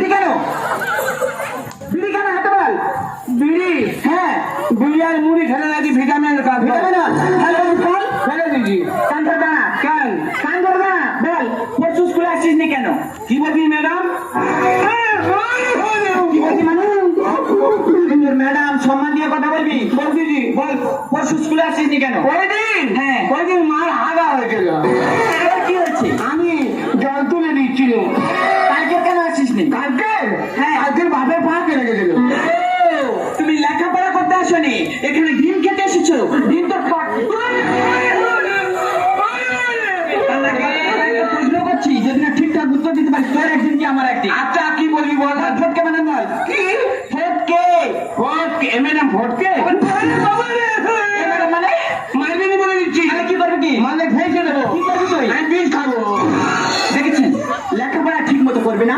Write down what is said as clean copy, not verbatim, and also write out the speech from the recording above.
বিড়ি কেন? বিড়ি কেন হাতে বল? বিড়ি? হ্যাঁ, বিড়ি আর মুড়ি খেলে নাকি ভিটামিনের কাজ। ভিটামিন ফেলে দিয়েছি। কান ধরবে না। কেন কান ধরবে না? বল, পরশু স্কুলে আসছিস নি কেন? কি বলবি ম্যাডাম? কি বলবি মানে? ম্যাডাম সম্মান দিয়ে কথা বলবি। বল দিদি, বল পরশু স্কুলে আসছিস নি কেন? কয়দিন? হ্যাঁ, কয়দিন মার আগা হয়েছিল। কি হয়েছে? আমি জল তুলে দিচ্ছিল। কালকে কেন আসছিস নি? কালকে? হ্যাঁ, কালকের বাপের পা কেটে গেছিল। তুমি লেখাপড়া করতে আসনি, এখানে ডিম খেতে এসেছো। ডিম তো প্রশ্ন করছি, যদি না ঠিকঠাক উত্তর দিতে পারিস তোর একদিন কি আমার একদিন। আচ্ছা কি বলবি বল? ফটকে মানে বল। কি ফটকে? ফটকে এমএনএ ফটকে মানে মারবি বলে দিচ্ছি। তাহলে কি করবি? কি মানে ভেজে দেবো। কি করবি তুই? আমি বিষ খাবো। দেখেছেন লেখাপড়া ঠিক মতো করবে না।